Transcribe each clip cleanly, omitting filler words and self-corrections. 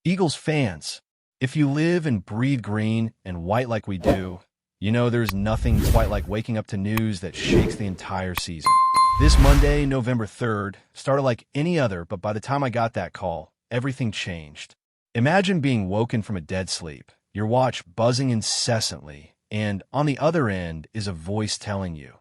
Eagles fans, if you live and breathe green and white like we do, you know there's nothing quite like waking up to news that shakes the entire season. This Monday, November 3rd, started like any other, but by the time I got that call, everything changed. Imagine being woken from a dead sleep, your watch buzzing incessantly, and on the other end is a voice telling you,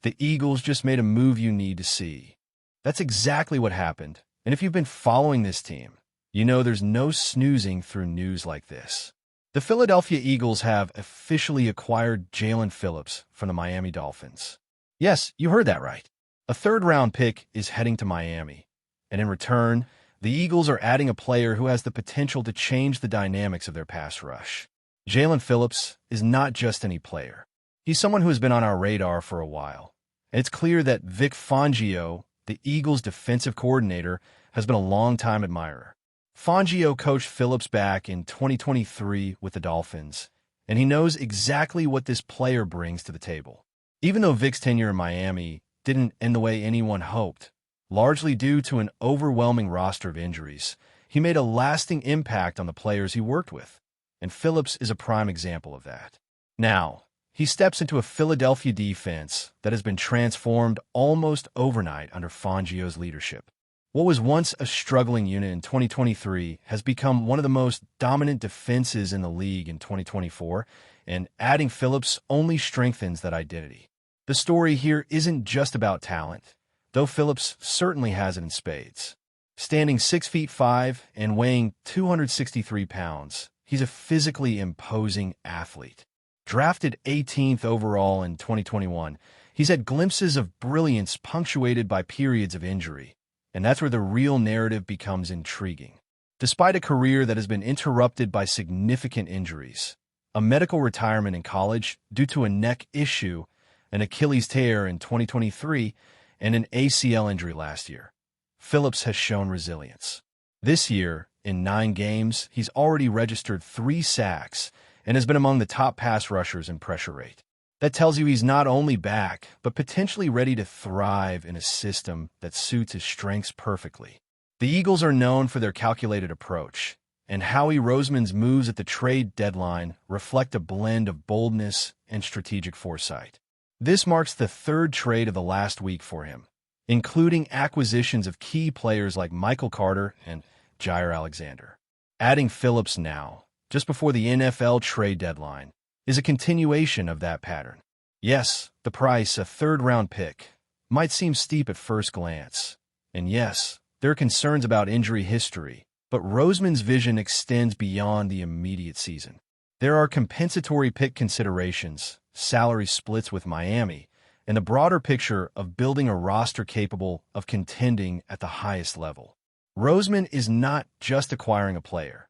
the Eagles just made a move you need to see. That's exactly what happened, and if you've been following this team, you know there's no snoozing through news like this. The Philadelphia Eagles have officially acquired Jaylen Phillips from the Miami Dolphins. Yes, you heard that right. A third-round pick is heading to Miami, and in return, the Eagles are adding a player who has the potential to change the dynamics of their pass rush. Jaylen Phillips is not just any player. He's someone who has been on our radar for a while. And it's clear that Vic Fangio, the Eagles' defensive coordinator, has been a long-time admirer. Fangio coached Phillips back in 2023 with the Dolphins, and he knows exactly what this player brings to the table. Even though Vic's tenure in Miami didn't end the way anyone hoped, largely due to an overwhelming roster of injuries, he made a lasting impact on the players he worked with, and Phillips is a prime example of that. Now, he steps into a Philadelphia defense that has been transformed almost overnight under Fangio's leadership. What was once a struggling unit in 2023 has become one of the most dominant defenses in the league in 2024, and adding Phillips only strengthens that identity. The story here isn't just about talent, though Phillips certainly has it in spades. Standing 6 feet 5 and weighing 263 pounds, he's a physically imposing athlete. Drafted 18th overall in 2021, he's had glimpses of brilliance punctuated by periods of injury. And that's where the real narrative becomes intriguing. Despite a career that has been interrupted by significant injuries, a medical retirement in college due to a neck issue, an Achilles tear in 2023, and an ACL injury last year, Phillips has shown resilience. This year, in 9 games, he's already registered 3 sacks and has been among the top pass rushers in pressure rate. That tells you he's not only back, but potentially ready to thrive in a system that suits his strengths perfectly. The Eagles are known for their calculated approach, and Howie Roseman's moves at the trade deadline reflect a blend of boldness and strategic foresight. This marks the 3rd trade of the last week for him, including acquisitions of key players like Michael Carter and Jair Alexander. Adding Phillips now, just before the NFL trade deadline, is a continuation of that pattern. Yes, the price, a 3rd-round pick, might seem steep at first glance. And yes, there are concerns about injury history, but Roseman's vision extends beyond the immediate season. There are compensatory pick considerations, salary splits with Miami, and the broader picture of building a roster capable of contending at the highest level. Roseman is not just acquiring a player.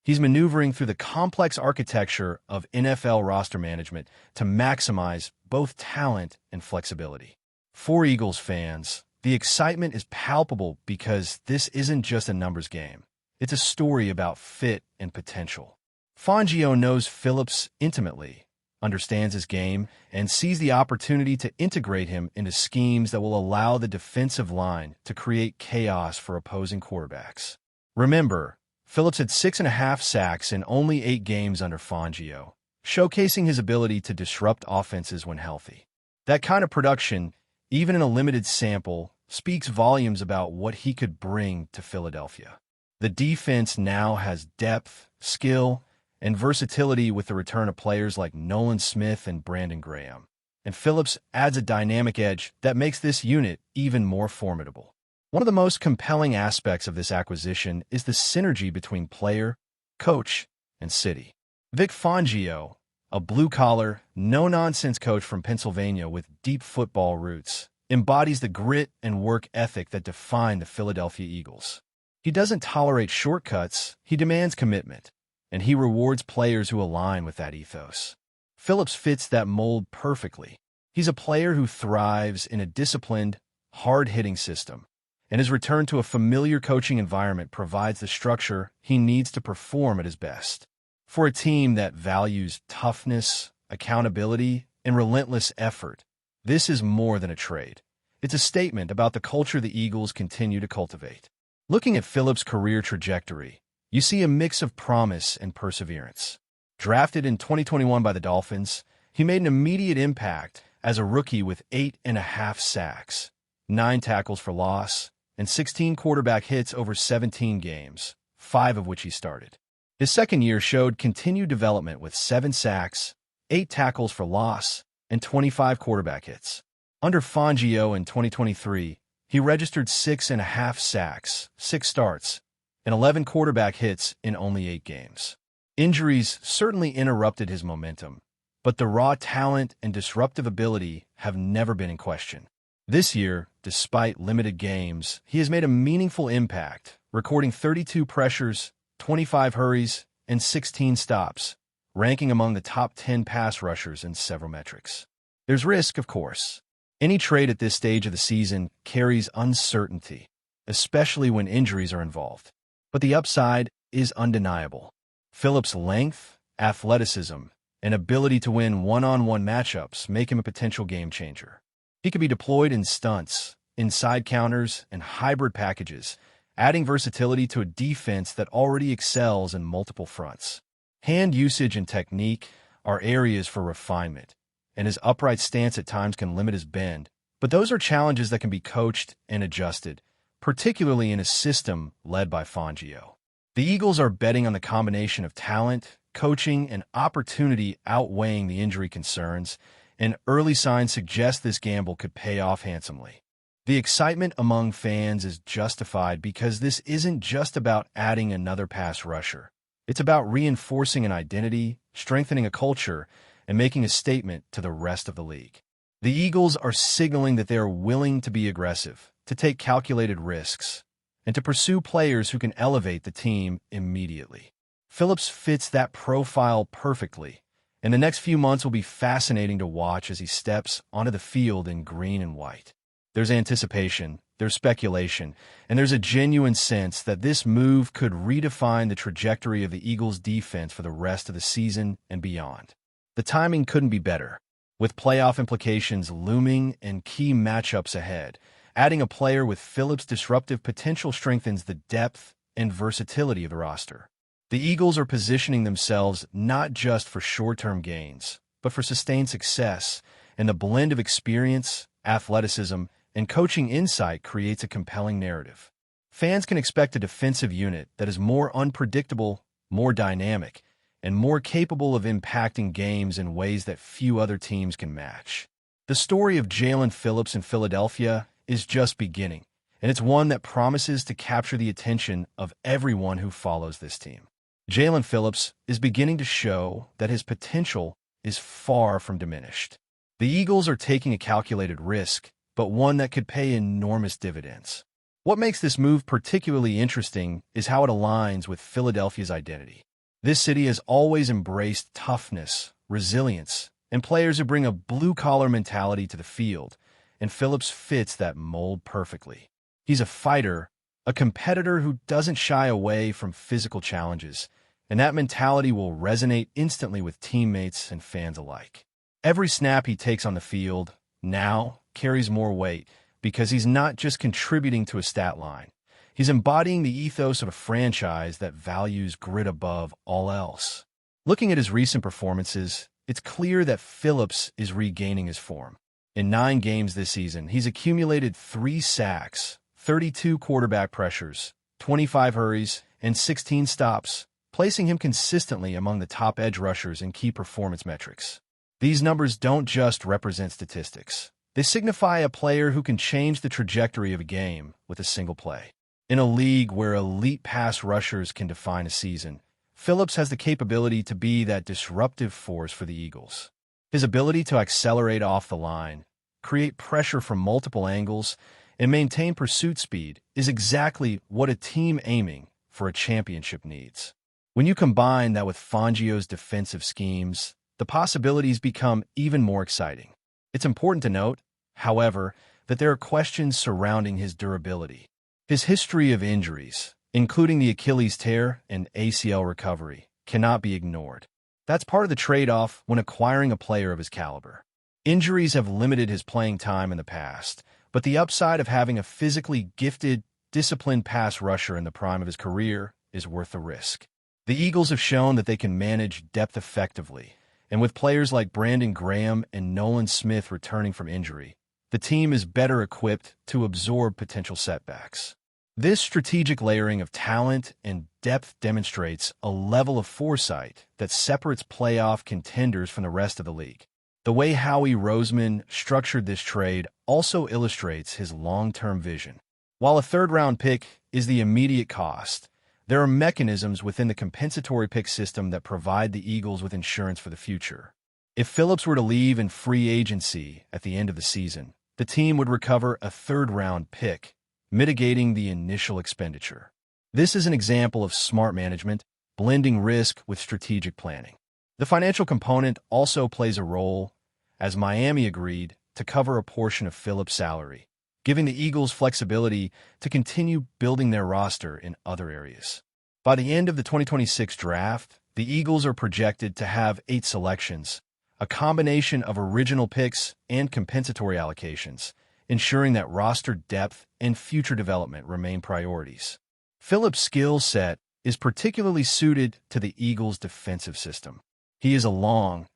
He's maneuvering through the complex architecture of NFL roster management to maximize both talent and flexibility. For Eagles fans, the excitement is palpable because this isn't just a numbers game. It's a story about fit and potential. Fangio knows Phillips intimately, understands his game, and sees the opportunity to integrate him into schemes that will allow the defensive line to create chaos for opposing quarterbacks. Remember, Phillips had 6.5 sacks in only 8 games under Fangio, showcasing his ability to disrupt offenses when healthy. That kind of production, even in a limited sample, speaks volumes about what he could bring to Philadelphia. The defense now has depth, skill, and versatility with the return of players like Nolan Smith and Brandon Graham. And Phillips adds a dynamic edge that makes this unit even more formidable. One of the most compelling aspects of this acquisition is the synergy between player, coach, and city. Vic Fangio, a blue-collar, no-nonsense coach from Pennsylvania with deep football roots, embodies the grit and work ethic that define the Philadelphia Eagles. He doesn't tolerate shortcuts, he demands commitment, and he rewards players who align with that ethos. Phillips fits that mold perfectly. He's a player who thrives in a disciplined, hard-hitting system, and his return to a familiar coaching environment provides the structure he needs to perform at his best. For a team that values toughness, accountability, and relentless effort, this is more than a trade. It's a statement about the culture the Eagles continue to cultivate. Looking at Phillips' career trajectory, You see a mix of promise and perseverance. Drafted in 2021 by the Dolphins, he made an immediate impact as a rookie with 8.5 sacks, 9 tackles for loss, and 16 quarterback hits over 17 games, 5 of which he started. His second year showed continued development with 7 sacks, 8 tackles for loss, and 25 quarterback hits. Under Fangio in 2023, he registered 6.5 sacks, 6 starts, and 11 quarterback hits in only 8 games. Injuries certainly interrupted his momentum, but the raw talent and disruptive ability have never been in question. This year, despite limited games, he has made a meaningful impact, recording 32 pressures, 25 hurries, and 16 stops, ranking among the top 10 pass rushers in several metrics. There's risk, of course. Any trade at this stage of the season carries uncertainty, especially when injuries are involved. But the upside is undeniable. Phillips' length, athleticism, and ability to win one-on-one matchups make him a potential game changer. He could be deployed in stunts, inside counters, and hybrid packages, adding versatility to a defense that already excels in multiple fronts. Hand usage and technique are areas for refinement, and his upright stance at times can limit his bend, but those are challenges that can be coached and adjusted, particularly in a system led by Fangio. The Eagles are betting on the combination of talent, coaching, and opportunity outweighing the injury concerns, and early signs suggest this gamble could pay off handsomely. The excitement among fans is justified because this isn't just about adding another pass rusher. It's about reinforcing an identity, strengthening a culture, and making a statement to the rest of the league. The Eagles are signaling that they are willing to be aggressive, to take calculated risks, and to pursue players who can elevate the team immediately. Phillips fits that profile perfectly, and the next few months will be fascinating to watch as he steps onto the field in green and white. There's anticipation, there's speculation, and there's a genuine sense that this move could redefine the trajectory of the Eagles' defense for the rest of the season and beyond. The timing couldn't be better. With playoff implications looming and key matchups ahead, adding a player with Phillips' disruptive potential strengthens the depth and versatility of the roster. The Eagles are positioning themselves not just for short-term gains, but for sustained success, and the blend of experience, athleticism, and coaching insight creates a compelling narrative. Fans can expect a defensive unit that is more unpredictable, more dynamic, and more capable of impacting games in ways that few other teams can match. The story of Jaylen Phillips in Philadelphia is just beginning, and it's one that promises to capture the attention of everyone who follows this team. Jaylen Phillips is beginning to show that his potential is far from diminished. The Eagles are taking a calculated risk, but one that could pay enormous dividends. What makes this move particularly interesting is how it aligns with Philadelphia's identity. This city has always embraced toughness, resilience, and players who bring a blue-collar mentality to the field, and Phillips fits that mold perfectly. He's a fighter, a competitor who doesn't shy away from physical challenges, and that mentality will resonate instantly with teammates and fans alike. Every snap he takes on the field now carries more weight because he's not just contributing to a stat line. He's embodying the ethos of a franchise that values grit above all else. Looking at his recent performances, it's clear that Phillips is regaining his form. In 9 games this season, he's accumulated 3 sacks, 32 quarterback pressures, 25 hurries, and 16 stops, placing him consistently among the top edge rushers in key performance metrics. These numbers don't just represent statistics. They signify a player who can change the trajectory of a game with a single play. In a league where elite pass rushers can define a season, Phillips has the capability to be that disruptive force for the Eagles. His ability to accelerate off the line, create pressure from multiple angles, and maintain pursuit speed is exactly what a team aiming for a championship needs. When you combine that with Fangio's defensive schemes, the possibilities become even more exciting. It's important to note, however, that there are questions surrounding his durability. His history of injuries, including the Achilles tear and ACL recovery, cannot be ignored. That's part of the trade-off when acquiring a player of his caliber. Injuries have limited his playing time in the past, but the upside of having a physically gifted, disciplined pass rusher in the prime of his career is worth the risk. The Eagles have shown that they can manage depth effectively, and with players like Brandon Graham and Nolan Smith returning from injury, the team is better equipped to absorb potential setbacks. This strategic layering of talent and depth demonstrates a level of foresight that separates playoff contenders from the rest of the league. The way Howie Roseman structured this trade also illustrates his long-term vision. While a third-round pick is the immediate cost, there are mechanisms within the compensatory pick system that provide the Eagles with insurance for the future. If Phillips were to leave in free agency at the end of the season, the team would recover a third-round pick, mitigating the initial expenditure. This is an example of smart management, blending risk with strategic planning. The financial component also plays a role, as Miami agreed to cover a portion of Phillips' salary, giving the Eagles flexibility to continue building their roster in other areas. By the end of the 2026 draft, the Eagles are projected to have 8 selections, a combination of original picks and compensatory allocations, ensuring that roster depth and future development remain priorities. Phillips' skill set is particularly suited to the Eagles' defensive system. He is a long,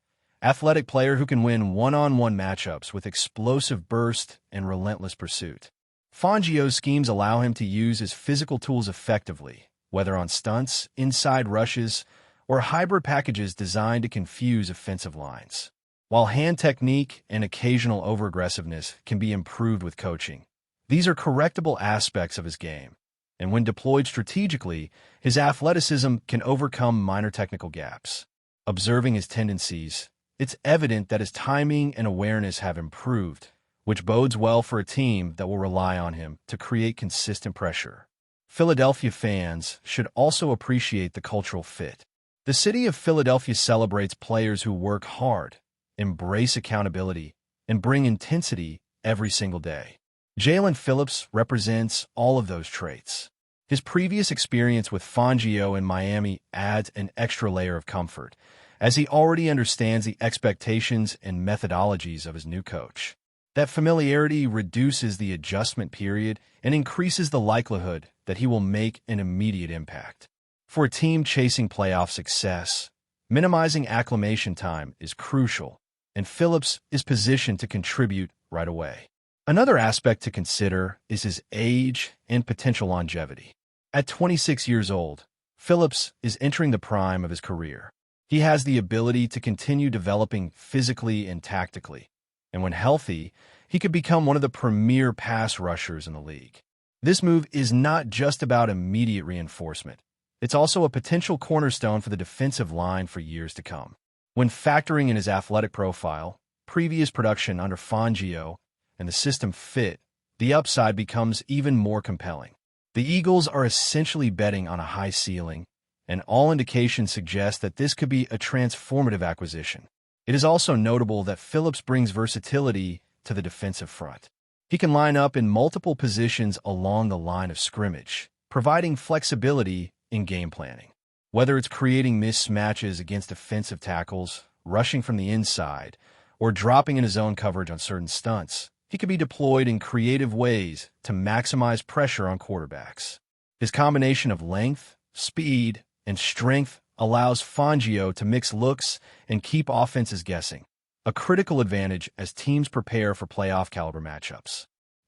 athletic player who can win one-on-one matchups with explosive burst and relentless pursuit. Fangio's schemes allow him to use his physical tools effectively, whether on stunts, inside rushes, or hybrid packages designed to confuse offensive lines. While hand technique and occasional over-aggressiveness can be improved with coaching, these are correctable aspects of his game, and when deployed strategically, his athleticism can overcome minor technical gaps. Observing his tendencies, it's evident that his timing and awareness have improved, which bodes well for a team that will rely on him to create consistent pressure. Philadelphia fans should also appreciate the cultural fit. The city of Philadelphia celebrates players who work hard, embrace accountability, and bring intensity every single day. Jaylen Phillips represents all of those traits. His previous experience with Fangio in Miami adds an extra layer of comfort, as he already understands the expectations and methodologies of his new coach. That familiarity reduces the adjustment period and increases the likelihood that he will make an immediate impact. For a team chasing playoff success, minimizing acclimation time is crucial, and Phillips is positioned to contribute right away. Another aspect to consider is his age and potential longevity. At 26 years old, Phillips is entering the prime of his career. He has the ability to continue developing physically and tactically, and when healthy, he could become one of the premier pass rushers in the league. This move is not just about immediate reinforcement. It's also a potential cornerstone for the defensive line for years to come. When factoring in his athletic profile, previous production under Fangio, and the system fit, the upside becomes even more compelling. The Eagles are essentially betting on a high ceiling, and all indications suggest that this could be a transformative acquisition. It is also notable that Phillips brings versatility to the defensive front. He can line up in multiple positions along the line of scrimmage, providing flexibility in game planning. Whether it's creating mismatches against offensive tackles, rushing from the inside, or dropping into zone coverage on certain stunts, he can be deployed in creative ways to maximize pressure on quarterbacks. His combination of length, speed, and strength allows Fangio to mix looks and keep offenses guessing, a critical advantage as teams prepare for playoff-caliber matchups.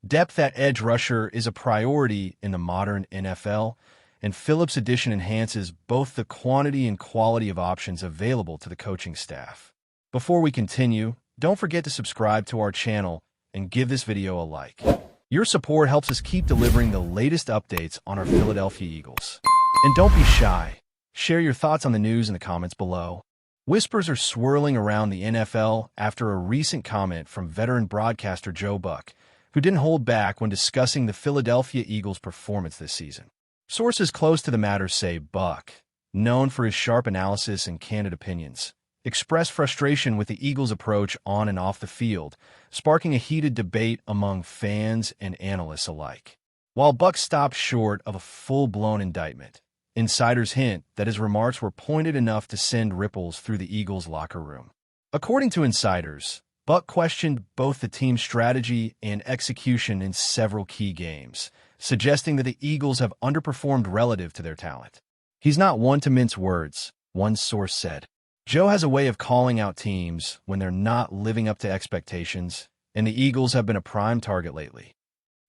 Depth at edge rusher is a priority in the modern NFL, and Phillips' addition enhances both the quantity and quality of options available to the coaching staff. Before we continue, don't forget to subscribe to our channel and give this video a like. Your support helps us keep delivering the latest updates on our Philadelphia Eagles. And don't be shy. Share your thoughts on the news in the comments below. Whispers are swirling around the NFL after a recent comment from veteran broadcaster Joe Buck, who didn't hold back when discussing the Philadelphia Eagles' performance this season. Sources close to the matter say Buck, known for his sharp analysis and candid opinions, expressed frustration with the Eagles' approach on and off the field, sparking a heated debate among fans and analysts alike. While Buck stopped short of a full-blown indictment, insiders hint that his remarks were pointed enough to send ripples through the Eagles' locker room. According to insiders, Buck questioned both the team's strategy and execution in several key games, suggesting that the Eagles have underperformed relative to their talent. He's not one to mince words, one source said. Joe has a way of calling out teams when they're not living up to expectations, and the Eagles have been a prime target lately.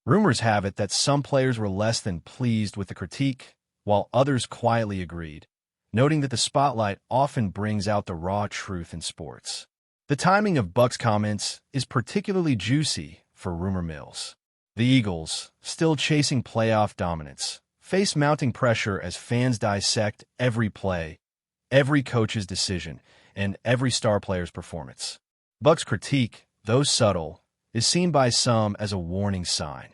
Rumors have it that some players were less than pleased with the critique, while others quietly agreed, noting that the spotlight often brings out the raw truth in sports. The timing of Buck's comments is particularly juicy for rumor mills. The Eagles, still chasing playoff dominance, face mounting pressure as fans dissect every play, every coach's decision, and every star player's performance. Buck's critique, though subtle, is seen by some as a warning sign.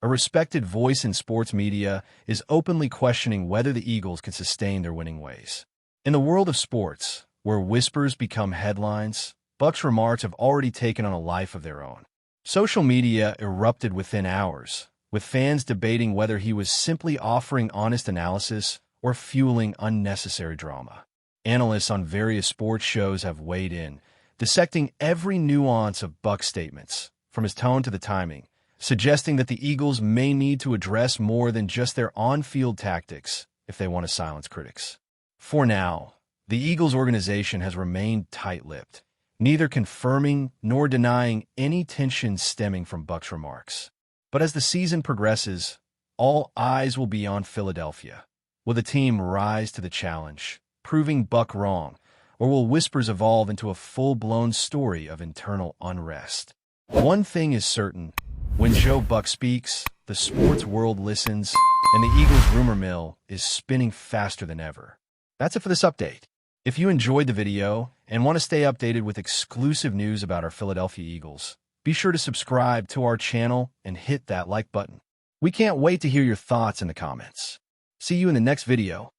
A respected voice in sports media is openly questioning whether the Eagles can sustain their winning ways. In the world of sports, where whispers become headlines, Buck's remarks have already taken on a life of their own. Social media erupted within hours, with fans debating whether he was simply offering honest analysis or fueling unnecessary drama. Analysts on various sports shows have weighed in, dissecting every nuance of Buck's statements, from his tone to the timing, suggesting that the Eagles may need to address more than just their on-field tactics if they want to silence critics. For now, the Eagles organization has remained tight-lipped, neither confirming nor denying any tension stemming from Buck's remarks. But as the season progresses, all eyes will be on Philadelphia. Will the team rise to the challenge, proving Buck wrong, or will whispers evolve into a full-blown story of internal unrest? One thing is certain. When Joe Buck speaks, the sports world listens, and the Eagles rumor mill is spinning faster than ever. That's it for this update. If you enjoyed the video and want to stay updated with exclusive news about our Philadelphia Eagles, be sure to subscribe to our channel and hit that like button. We can't wait to hear your thoughts in the comments. See you in the next video.